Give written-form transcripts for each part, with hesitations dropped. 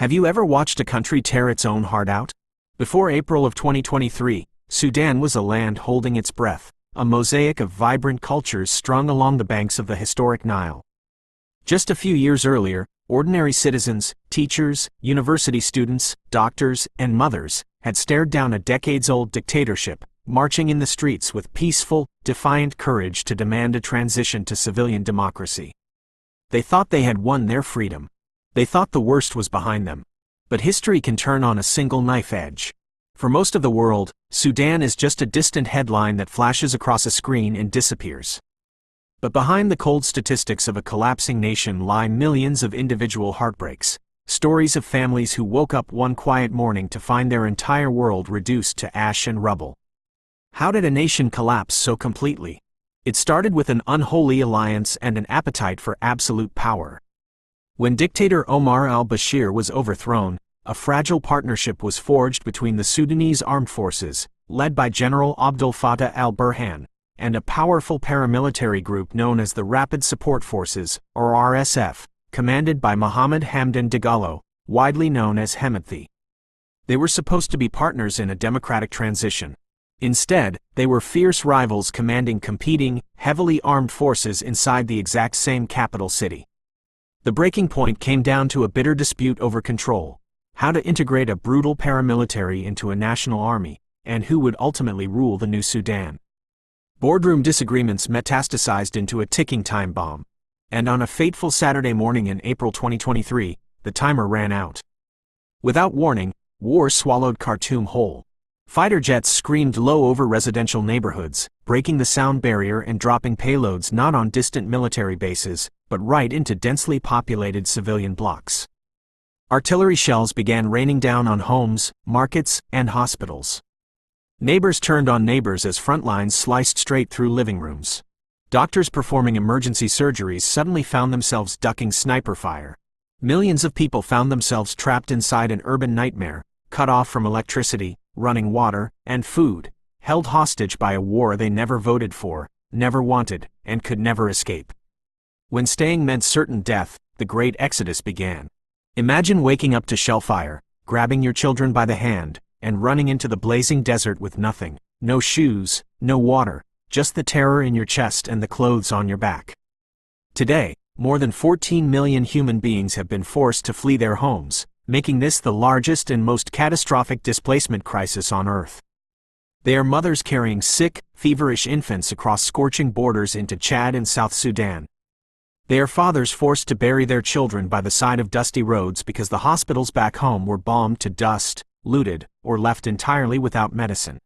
Have you ever watched a country tear its own heart out? Before April of 2023, Sudan was a land holding its breath, a mosaic of vibrant cultures strung along the banks of the historic Nile. Just a few years earlier, ordinary citizens, teachers, university students, doctors, and mothers had stared down a decades-old dictatorship, marching in the streets with peaceful, defiant courage to demand a transition to civilian democracy. They thought they had won their freedom. They thought the worst was behind them. But history can turn on a single knife edge. For most of the world, Sudan is just a distant headline that flashes across a screen and disappears. But behind the cold statistics of a collapsing nation lie millions of individual heartbreaks, stories of families who woke up one quiet morning to find their entire world reduced to ash and rubble. How did a nation collapse so completely? It started with an unholy alliance and an appetite for absolute power. When dictator Omar al-Bashir was overthrown, a fragile partnership was forged between the Sudanese armed forces, led by General Abdel Fattah al-Burhan, and a powerful paramilitary group known as the Rapid Support Forces, or RSF, commanded by Mohammed Hamdan Dagalo, widely known as Hemedti. They were supposed to be partners in a democratic transition. Instead, they were fierce rivals commanding competing, heavily armed forces inside the exact same capital city. The breaking point came down to a bitter dispute over control, how to integrate a brutal paramilitary into a national army, and who would ultimately rule the new Sudan. Boardroom disagreements metastasized into a ticking time bomb. And on a fateful Saturday morning in April 2023, the timer ran out. Without warning, war swallowed Khartoum whole. Fighter jets screamed low over residential neighborhoods, breaking the sound barrier and dropping payloads not on distant military bases, but right into densely populated civilian blocks. Artillery shells began raining down on homes, markets, and hospitals. Neighbors turned on neighbors as front lines sliced straight through living rooms. Doctors performing emergency surgeries suddenly found themselves ducking sniper fire. Millions of people found themselves trapped inside an urban nightmare, cut off from electricity, running water, and food, held hostage by a war they never voted for, never wanted, and could never escape. When staying meant certain death, the Great Exodus began. Imagine waking up to shellfire, grabbing your children by the hand, and running into the blazing desert with nothing, no shoes, no water, just the terror in your chest and the clothes on your back. Today, more than 14 million human beings have been forced to flee their homes, making this the largest and most catastrophic displacement crisis on Earth. They are mothers carrying sick, feverish infants across scorching borders into Chad and South Sudan. They are fathers forced to bury their children by the side of dusty roads because the hospitals back home were bombed to dust, looted, or left entirely without medicine.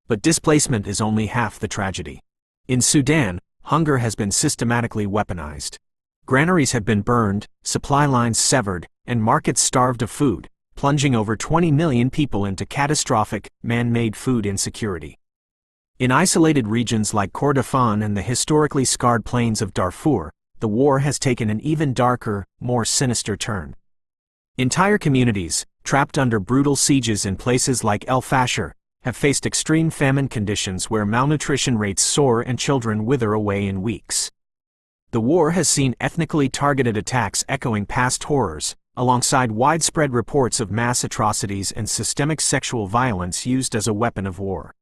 But displacement is only half the tragedy. In Sudan, hunger has been systematically weaponized. Granaries have been burned, supply lines severed, and markets starved of food, plunging over 20 million people into catastrophic, man-made food insecurity. In isolated regions like Kordofan and the historically scarred plains of Darfur, the war has taken an even darker, more sinister turn. Entire communities, trapped under brutal sieges in places like El Fasher, have faced extreme famine conditions where malnutrition rates soar and children wither away in weeks. The war has seen ethnically targeted attacks echoing past horrors, alongside widespread reports of mass atrocities and systemic sexual violence used as a weapon of war.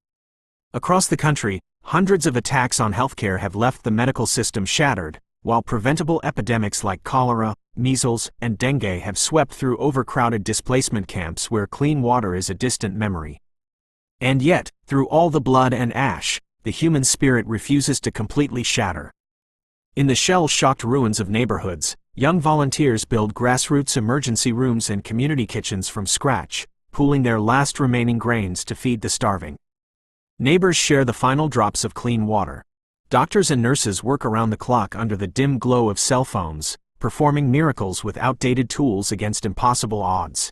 Across the country, hundreds of attacks on healthcare have left the medical system shattered, while preventable epidemics like cholera, measles, and dengue have swept through overcrowded displacement camps where clean water is a distant memory. And yet, through all the blood and ash, the human spirit refuses to completely shatter. In the shell-shocked ruins of neighborhoods, young volunteers build grassroots emergency rooms and community kitchens from scratch, pooling their last remaining grains to feed the starving. Neighbors share the final drops of clean water. Doctors and nurses work around the clock under the dim glow of cell phones, performing miracles with outdated tools against impossible odds.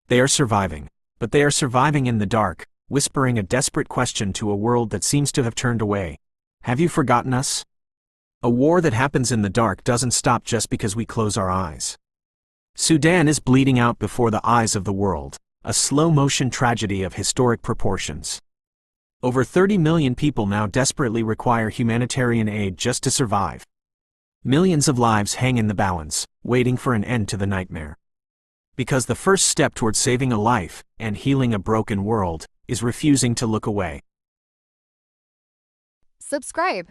They are surviving, but they are surviving in the dark, whispering a desperate question to a world that seems to have turned away. Have you forgotten us? A war that happens in the dark doesn't stop just because we close our eyes. Sudan is bleeding out before the eyes of the world, a slow-motion tragedy of historic proportions. Over 30 million people now desperately require humanitarian aid just to survive. Millions of lives hang in the balance, waiting for an end to the nightmare. Because the first step toward saving a life and healing a broken world is refusing to look away. Subscribe